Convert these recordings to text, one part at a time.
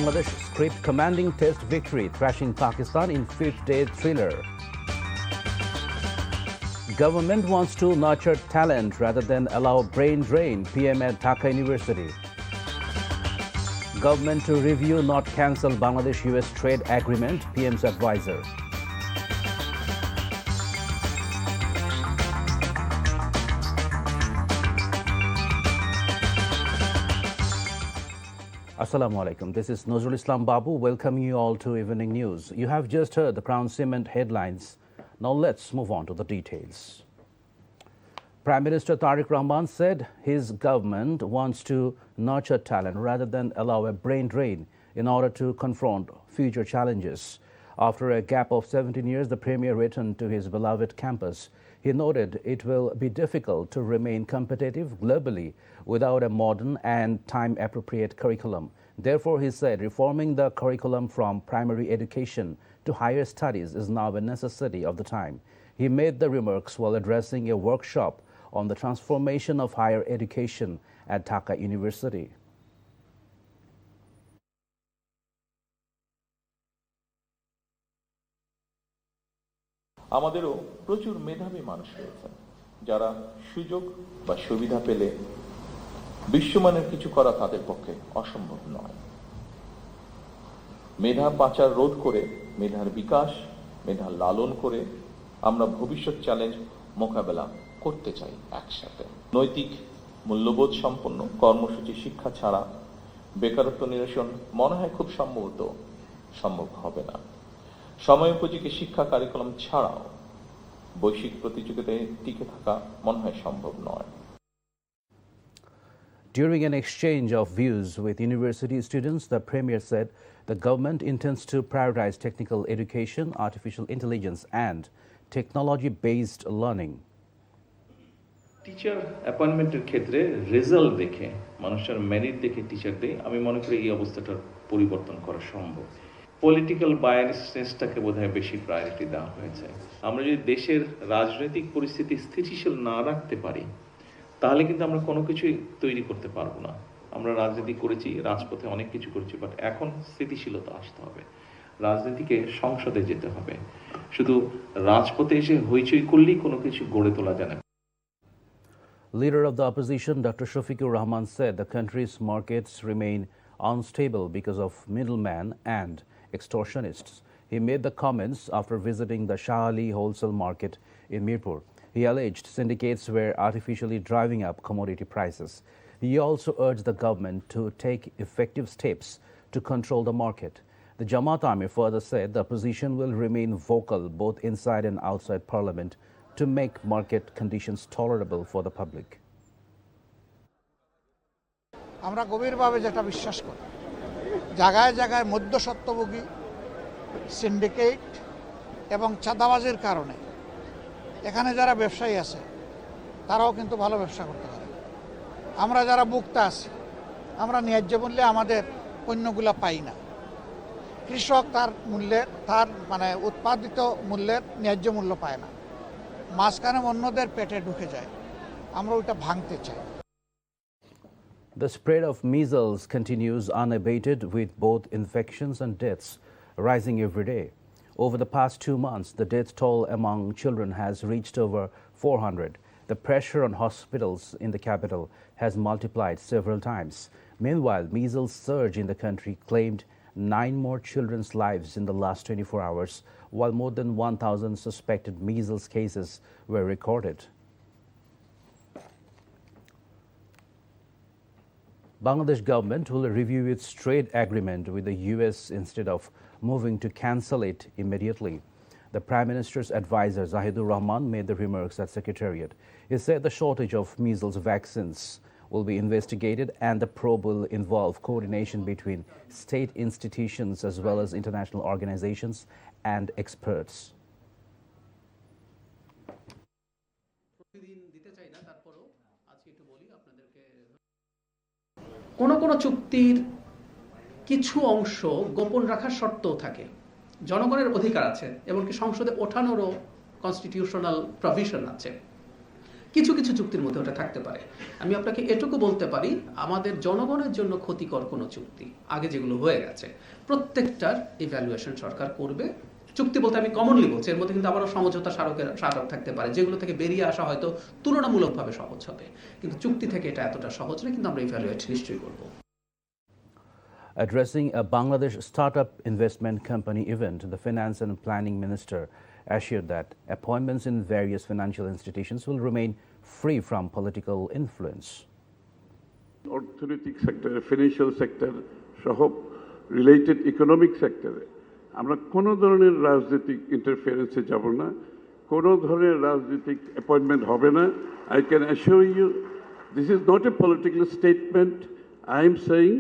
Bangladesh script commanding test victory, thrashing Pakistan in fifth-day thriller. Government wants to nurture talent rather than allow brain drain, PM at Dhaka University. Government to review, not cancel Bangladesh-US trade agreement, PM's advisor. Assalamu alaikum. This is Nazrul Islam Babu welcoming you all to Evening News. You have just heard the Crown Cement headlines. Now let's move on to the details. Prime Minister Tariq Rahman said his government wants to nurture talent rather than allow a brain drain in order to confront future challenges. After a gap of 17 years, the Premier returned to his beloved campus. He noted it will be difficult to remain competitive globally without a modern and time-appropriate curriculum. Therefore, he said reforming the curriculum from primary education to higher studies is now a necessity of the time. He made the remarks while addressing a workshop on the transformation of higher education at Dhaka University. আমাদেরও প্রচুর মেধাবী মানুষ রয়েছেন যারা সুযোগ বা সুবিধা পেলে বিশ্বমানের কিছু করা তাদের পক্ষে অসম্ভব নয়। মেধা পাচার রোধ করে মেধার বিকাশ, মেধা লালন করে আমরা ভবিষ্যৎ চ্যালেঞ্জ মোকাবেলা করতে চাই একসাথে। নৈতিক মূল্যবোধ সম্পন্ন কর্মসূচি শিক্ষা ছাড়া বেকারত্ব নিরসন মনে হয় খুব সম্ভব হবে না। সময়োপযোগী শিক্ষা কারিকুলাম ছাড়াও বৈশ্বিক প্রতিযোগিতায় টিকে থাকা মনে হয় সম্ভব নয়। During an exchange of views with university students, the Premier said the government intends to prioritize technical education, artificial intelligence and technology-based learning. Teacher অ্যাপয়েন্টমেন্টের ক্ষেত্রে রেজাল্ট দেখে মানুষের মেরিট দেখে টিচার দেয়, আমি মনে করি এই অবস্থাটার পরিবর্তন করা সম্ভব। পলিটিক্যাল বায়াসনেসটাকে বোধহয় বেশি প্রায়োরিটি দেওয়া হয়েছে। আমরা যদি দেশের রাজনৈতিক পরিস্থিতি স্থিতিশীল না রাখতে পারি তাহলে কিন্তু আমরা কোনো কিছুই তৈরি করতে পারবো না। আমরা রাজনীতি করেছি, রাজপথে অনেক কিছু করেছি, বাট এখন স্থিতিশীলতা আসতে হবে। রাজনীতিকে সংসদে যেতে হবে। শুধু রাজপথে এসে হইচই করলেই কোনো কিছু গড়ে তোলা যায় না। Leader of the opposition, Dr. Shafiqur Rahman, said the country's markets remain unstable because of middlemen and extortionists. He made the comments after visiting the Shah Ali wholesale market in Mirpur. He alleged syndicates were artificially driving up commodity prices. He also urged the government to take effective steps to control the market. The Jamaat Army further said the opposition will remain vocal both inside and outside parliament to make market conditions tolerable for the public. আমরা গভীরভাবে যেটা বিশ্বাস করি, জায়গায় জায়গায় মধ্যস্বত্বভোগী, syndicate এবং চাঁদাবাজির কারণে এখানে যারা ব্যবসায়ী আছে তারাও কিন্তু ভালো ব্যবসা করতে পারে। আমরা যারা ভোক্তা আছি আমরা ন্যায্য মূল্যে আমাদের পণ্যগুলো পাই না। কৃষক তার উৎপাদিত মূল্যের ন্যায্য মূল্য পায় না, মাঝখানে অন্যদের পেটে ঢুকে যায়। আমরা ওইটা ভাঙতে চাই। The spread of measles continues unabated, with both infections and deaths rising every day. Over the past 2 months, the death toll among children has reached over 400. The pressure on hospitals in the capital has multiplied several times. Meanwhile, measles surge in the country claimed 9 more children's lives in the last 24 hours, while more than 1,000 suspected measles cases were recorded. Bangladesh government will review its trade agreement with the US instead of moving to cancel it immediately. The Prime Minister's advisor Zahidur Rahman made the remarks at Secretariat. He said the shortage of measles vaccines will be investigated and the probe will involve coordination between state institutions as well as international organizations and experts. কোন চুক্তির কিছু অংশ গোপন রাখার শর্তও থাকে। জনগণের অধিকার আছে, এমনকি সংসদে ওঠানোরও কনস্টিটিউশনাল প্রভিশন আছে। কিছু কিছু চুক্তির মধ্যে ওটা থাকতে পারে। আমি আপনাকে এটুকু বলতে পারি, আমাদের জনগণের জন্য ক্ষতিকর কোনো চুক্তি আগে যেগুলো হয়ে গেছে প্রত্যেকটার ইভ্যালুয়েশন সরকার করবে। চুক্তি বলতে আমি কমনলি বলছি, এর মধ্যে কিন্তু আবারও সমঝোতা স্মারক থাকতে পারে, যেগুলো থেকে বেরিয়ে আসা হয়তো তুলনামূলকভাবে সহজ হবে, কিন্তু চুক্তি থেকে এটা এতটা সহজ নয়, কিন্তু আমরা ইভ্যালুয়েট নিশ্চয়ই করবো। Addressing a Bangladesh startup investment company event, the Finance and Planning Minister assured that appointments in various financial institutions will remain free from political influence. অর্থনৈতিক সেক্টরে, ফিনান্সিয়াল সেক্টর সহ রিলেটেড ইকোনমিক সেক্টরে আমরা কোনো ধরনের রাজনৈতিক ইন্টারফিয়ারেন্সে যাব না, কোনো ধরনের রাজনৈতিক অ্যাপয়েন্টমেন্ট হবে না। I can assure you this is not a political statement. I am saying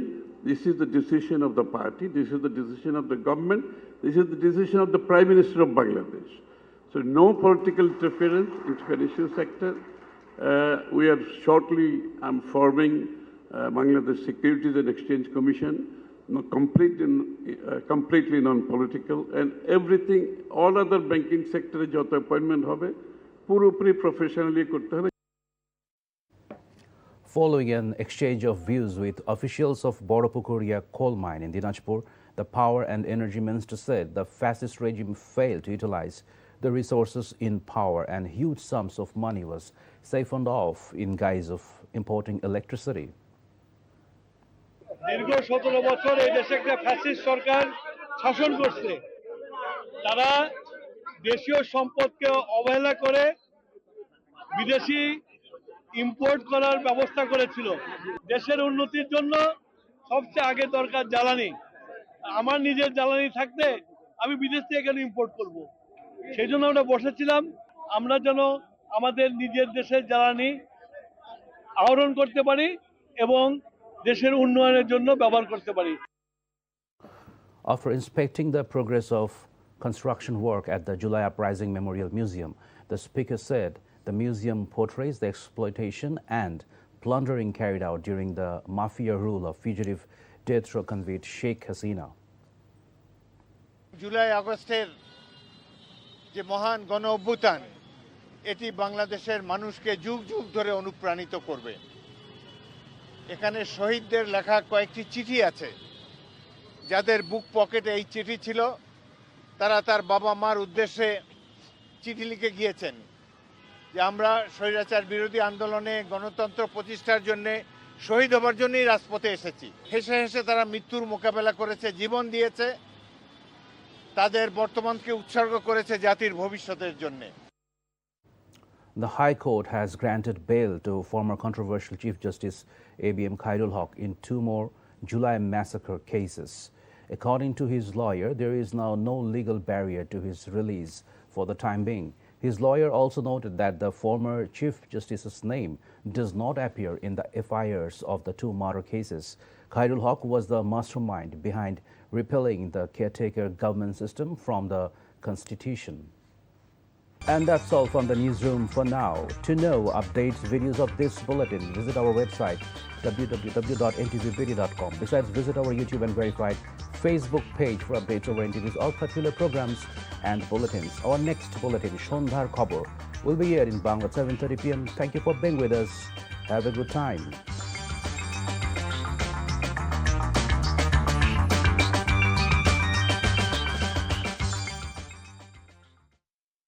this is the decision of the party, this is the decision of the government, this is the decision of the Prime Minister of Bangladesh. So no political interference in the financial sector. We are shortly forming Bangladesh Securities and Exchange Commission, completely non-political, and everything, all other banking sector যত appointment হবে পুরোপুরি professionally করতে হবে। Following an exchange of views with officials of Boropukuria coal mine in Dinajpur, the Power and Energy Minister said the fascist regime failed to utilize the resources in power and huge sums of money was siphoned off in guise of importing electricity. দীর্ঘ 17 বছর এই দেশে একটা fascist সরকার শাসন করছে। তারা দেশীয় সম্পদকে অবহেলা করে বিদেশি ইম্পোর্ট করার ব্যবস্থা করেছিল। দেশের উন্নতির জন্য সবচেয়ে আগে দরকার জ্বালানি। আমার নিজের জ্বালানি থাকতে আমি বিদেশ থেকে কেন ইম্পোর্ট করব? সেই জন্য আমরা বসেছিলাম, আমরা যেন আমাদের নিজের দেশের জ্বালানি আহরণ করতে পারি এবং দেশের উন্নয়নের জন্য ব্যবহার করতে পারি। After inspecting the progress of construction work at the July Uprising Memorial Museum, the speaker said the museum portrays the exploitation and plundering carried out during the mafia rule of fugitive death row convict Sheikh Hasina. July আগস্টের যে মহান গণ অভ্যুত্থান, এটি বাংলাদেশের মানুষকে যুগ যুগ ধরে অনুপ্রাণিত করবে। এখানে শহীদদের লেখা কয়েকটি চিঠি আছে, যাদের বুক পকেটে এই চিঠি ছিল, তারা তার বাবা মার উদ্দেশ্যে চিঠি লিখে গিয়েছেন যে আমরা স্বৈরাচার বিরোধী আন্দোলনে গণতন্ত্র প্রতিষ্ঠার জন্য শহীদ হবার জন্যই রাজপথে এসেছি। হেসে হেসে তারা মৃত্যুর মোকাবেলা করেছে, জীবন দিয়েছে, তাদের বর্তমানকে উৎসর্গ করেছে জাতির ভবিষ্যতের জন্য। The High Court has granted bail to former controversial Chief Justice ABM Khairul Haque in 2 more July massacre cases. According to his lawyer, there is now no legal barrier to his release for the time being. His lawyer also noted that the former Chief Justice's name does not appear in the FIRs of the 2 murder cases. Khairul Haque was the mastermind behind repealing the caretaker government system from the Constitution. And that's all from the newsroom for now. To know updates, videos of this bulletin, visit our website www.ntvvideo.com. Besides, visit our YouTube and verified Facebook page for updates over NTV's all popular programs and bulletins. Our next bulletin, Shondhar Khobor, will be aired in Bangla at 7:30 p.m. Thank you for being with us. Have a good time.